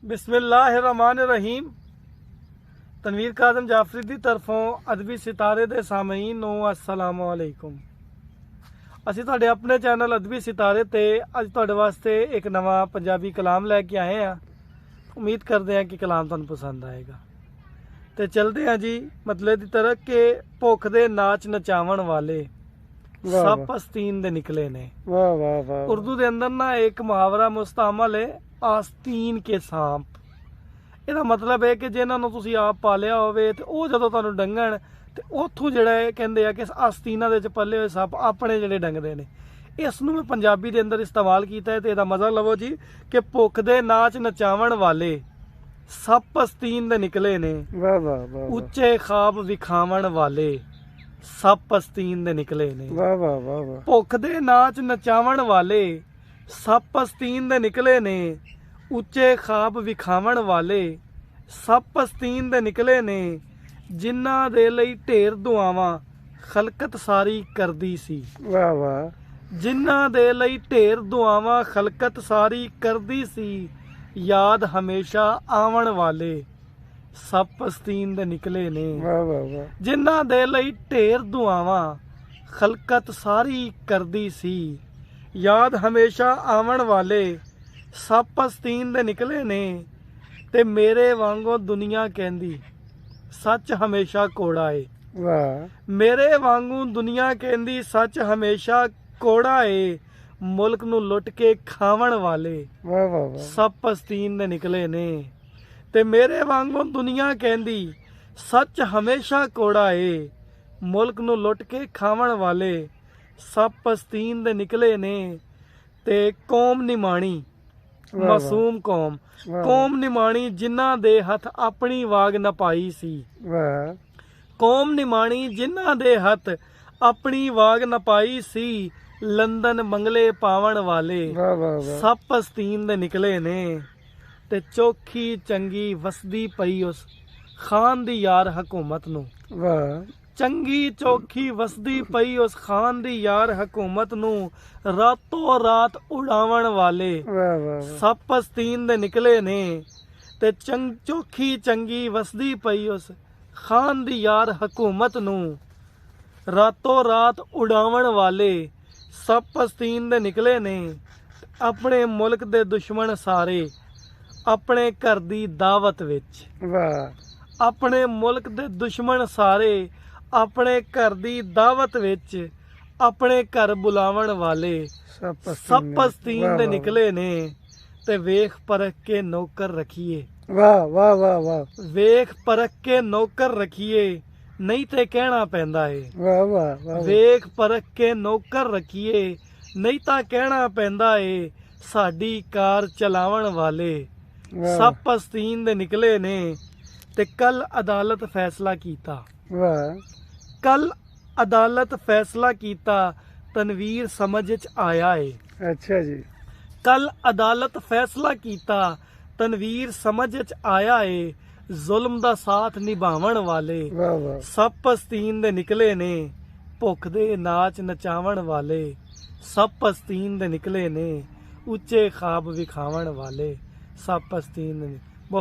बिस्मिल्लाहिर्रहमानिर्रहीम। तनवीर काज़म जाफरी दी तरफों अदबी सितारे दे सामीन नूं अस्सलामु अलैकुम। ਅਸੀਂ ਤੁਹਾਡੇ ਆਪਣੇ ਚੈਨਲ ਅਦਬੀ ਸਿਤਾਰੇ ਤੇ ਅੱਜ ਤੁਹਾਡੇ ਵਾਸਤੇ ਇੱਕ ਨਵਾਂ ਪੰਜਾਬੀ ਕਲਾਮ ਲੈ ਕੇ ਆਏ ਆ। ਉਮੀਦ ਕਰਦੇ ਆ ਕਿ ਕਲਾਮ ਤੁਹਾਨੂੰ ਪਸੰਦ ਆਏਗਾ ਤੇ ਚਲਦੇ ਆ ਜੀ ਮਤਲਬ ਦੀ ਤਰ੍ਹਾਂ ਕਿ ਭੁੱਖ ਦੇ ਨਾਚ ਨਚਾਵਣ ਵਾਲੇ ਸਭ ਪਸਤੀਨ ਦੇ ਨਿਕਲੇ ਨੇ। वाह वाह वाह। ਉਰਦੂ ਦੇ ਅੰਦਰ ਨਾ ਇੱਕ ਮੁਹਾਵਰਾ ਮੁਸਤਮਲ ਹੈ ਆਸਤੀਨ ਕੇ ਸਾਂਪ। ਇਹਦਾ ਮਤਲਬ ਹੈ ਕਿ ਜਿਨ੍ਹਾਂ ਨੂੰ ਤੁਸੀਂ ਆਪ ਪਾਲਿਆ ਹੋਵੇ ਤੇ ਉਹ ਜਦੋਂ ਤੁਹਾਨੂੰ ਡੰਗਣ ਤੇ ਉੱਥੋਂ ਜਿਹੜਾ ਇਹ ਕਹਿੰਦੇ ਆ ਕਿ ਆਸਤੀਨਾਂ ਦੇ ਵਿੱਚ ਪੱਲੇ ਹੋਏ ਸੱਪ ਆਪਣੇ ਜਿਹੜੇ ਡੰਗਦੇ ਨੇ। ਇਸ ਨੂੰ ਮੈਂ ਪੰਜਾਬੀ ਦੇ ਅੰਦਰ ਇਸਤੇਮਾਲ ਕੀਤਾ ਹੈ ਤੇ ਇਹਦਾ ਮਜ਼ਾ ਲਵੋ ਜੀ ਕਿ ਭੁੱਖ ਦੇ ਨਾਚ ਨਚਾਵਣ ਵਾਲੇ ਸੱਪ ਆਸਤੀਨ ਦੇ ਨਿਕਲੇ ਨੇ। वाह वाह वाह। ਉੱਚੇ ਖਾਬ ਵਿਖਾਵਣ ਵਾਲੇ ਸੱਪ ਆਸਤੀਨ ਦੇ ਨਿਕਲੇ ਨੇ। वाह वाह वाह वाह। ਭੁੱਖ ਦੇ ਨਾਚ ਨਚਾਵਣ ਵਾਲੇ ਸੱਪ ਆਸਤੀਨ ਦੇ ਨਿਕਲੇ ਨੇ। ਉੱਚੇ ਖਾਬ ਵਿਖਾਵਣ ਵਾਲੇ ਸੱਪ ਆਸਤੀਨ ਦੇ ਨਿਕਲੇ ਨੇ। ਜਿਨ੍ਹਾਂ ਦੇ ਲਈ ਢੇਰ ਦੁਆਵਾਂ ਖਲਕਤ ਸਾਰੀ ਕਰਦੀ ਸੀ। वाह वाह। ਜਿਨ੍ਹਾਂ ਦੇ ਲਈ ਢੇਰ ਦੁਆਵਾਂ ਖਲਕਤ ਸਾਰੀ ਕਰਦੀ ਸੀ। ਯਾਦ ਹਮੇਸ਼ਾ ਆਵਣ ਵਾਲੇ ਸੱਪ ਆਸਤੀਨ ਦੇ ਨਿਕਲੇ ਨੇ। वाह वाह वाह। ਜਿਨ੍ਹਾਂ ਦੇ ਲਈ ਢੇਰ ਦੁਆਵਾਂ ਖਲਕਤ ਸਾਰੀ ਕਰਦੀ ਸੀ। ਯਾਦ ਹਮੇਸ਼ਾ ਆਵਣ ਵਾਲੇ ਸੱਪ ਆਸਤੀਨ ਦੇ ਨਿਕਲੇ ਨੇ। ਤੇ ਮੇਰੇ ਵਾਂਗੋਂ ਦੁਨੀਆ ਕਹਿੰਦੀ ਸੱਚ ਹਮੇਸ਼ਾ ਕੋੜਾ ਏ। वाह। ਮੇਰੇ ਵਾਂਗੂ ਦੁਨੀਆ ਕਹਿੰਦੀ ਸੱਚ ਹਮੇਸ਼ਾ ਕੋੜਾ ਏ। ਮੁਲਕ ਨੂੰ ਲੁੱਟ ਕੇ ਖਾਵਣ ਵਾਲੇ वाह वाह वाह। ਸੱਪ ਆਸਤੀਨ ਦੇ ਨਿਕਲੇ ਨੇ। ਤੇ ਮੇਰੇ ਵਾਂਗੂ ਦੁਨੀਆ ਕਹਿੰਦੀ ਸੱਚ ਹਮੇਸ਼ਾ ਕੋੜਾ ਏ। ਮੁਲਕ ਨੂੰ ਲੁੱਟ ਕੇ ਖਾਵਣ ਵਾਲੇ ਸੱਪ ਆਸਤੀਨ ਦੇ ਨਿਕਲੇ ਨੇ। ਤੇ ਕੌਮ ਨਿਮਾਣੀ वाह ਮਾਸੂਮ ਕੌਮ वाह। ਕੌਮ ਨਿਮਾਣੀ ਜਿਨ੍ਹਾਂ ਦੇ ਹੱਥ ਆਪਣੀ ਵਾਗ ਨਪਾਈ ਸੀ। वाह। ਕੌਮ ਨਿਮਾਣੀ ਜਿਨ੍ਹਾਂ ਦੇ ਹੱਥ ਆਪਣੀ ਵਾਗ ਨਪਾਈ ਸੀ। ਲੰਦਨ ਬੰਗਲੇ ਪਾਵਣ ਵਾਲੇ वाह वाह वाह। ਸੱਪ ਆਸਤੀਨ ਦੇ ਨਿਕਲੇ ਨੇ। ਤੇ ਚੋਖੀ ਚੰਗੀ ਵਸਦੀ ਪਈ ਉਸ ਖਾਨ ਦੀ ਯਾਰ ਹਕੂਮਤ ਨੂੰ। वाह। ਚੰਗੀ ਚੋਖੀ ਵਸਦੀ ਪਈ ਉਸ ਖਾਨ ਦੀ ਯਾਰ ਹਕੂਮਤ ਨੂੰ। ਰਾਤੋਂ ਰਾਤ ਉਡਾਵਣ ਵਾਲੇ वाह वाह वाह। ਸੱਪ ਆਸਤੀਨ ਦੇ ਨਿਕਲੇ ਨੇ। ਤੇ ਚੋਖੀ ਚੰਗੀ ਵਸਦੀ ਪਈ ਉਸ ਖਾਨ ਦੀ ਯਾਰ ਹਕੂਮਤ ਨੂੰ। ਰਾਤੋਂ ਰਾਤ ਉਡਾਵਣ ਵਾਲੇ ਸੱਪ ਆਸਤੀਨ ਦੇ ਨਿਕਲੇ ਨੇ। ਆਪਣੇ ਮੁਲਕ ਦੇ ਦੁਸ਼ਮਣ ਸਾਰੇ ਆਪਣੇ ਘਰ ਦੀ ਦਾਵਤ ਵਿੱਚ। वाह। ਆਪਣੇ ਮੁਲਕ ਦੇ ਦੁਸ਼ਮਣ ਸਾਰੇ ਆਪਣੇ ਘਰ ਦੀ ਦਾਵਤ ਵਿੱਚ। ਆਪਣੇ ਘਰ ਬੁਲਾਵਣ ਵਾਲੇ ਸੱਪ ਆਸਤੀਨ ਦੇ ਨਿਕਲੇ ਨੇ। ਤੇ ਵੇਖ ਪਰਖ ਕੇ ਨੌਕਰ ਰਖੀਏ। वाह वाह वाह वाह। ਵੇਖ ਪਰਖ ਕੇ ਨੌਕਰ ਰਖੀਏ ਨਹੀਂ ਤੇ ਕਹਿਣਾ ਪੈਂਦਾ ਏ। वाह वाह वाह। ਵੇਖ ਪਰਖ ਕੇ ਨੌਕਰ ਰਖੀਏ ਨਹੀਂ ਤਾਂ ਕਹਿਣਾ ਪੈਂਦਾ ਏ। ਸਾਡੀ ਕਾਰ ਚਲਾਵਣ ਵਾਲੇ वाह। ਸੱਪ ਆਸਤੀਨ ਦੇ ਨਿਕਲੇ ਨੇ। ਤੇ ਕੱਲ ਅਦਾਲਤ ਫੈਸਲਾ ਕੀਤਾ। वाह। ਕੱਲ ਅਦਾਲਤ ਫੈਸਲਾ ਕੀਤਾ ਤਨਵੀਰ ਸਮਝ ਚ ਆਇਆ ਏ। अच्छा जी। ਕੱਲ ਅਦਾਲਤ ਫੈਸਲਾ ਕੀਤਾ ਤਨਵੀਰ ਸਮਝ ਚ ਆਇਆ ਏ। ਜ਼ੁਲਮ ਦਾ ਸਾਥ ਨਿਭਾਵਣ ਵਾਲੇ वाह वाह। ਸੱਪ ਆਸਤੀਨ ਦੇ ਨਿਕਲੇ ਨੇ। ਭੁੱਖ ਦੇ ਨਾਚ ਨਚਾਵਣ ਵਾਲੇ ਸੱਪ ਆਸਤੀਨ ਦੇ ਨਿਕਲੇ ਨੇ। ਉੱਚੇ ਖਾਬ ਵਿਖਾਵਣ ਵਾਲੇ ਸੱਪ ਆਸਤੀਨ ਦੇ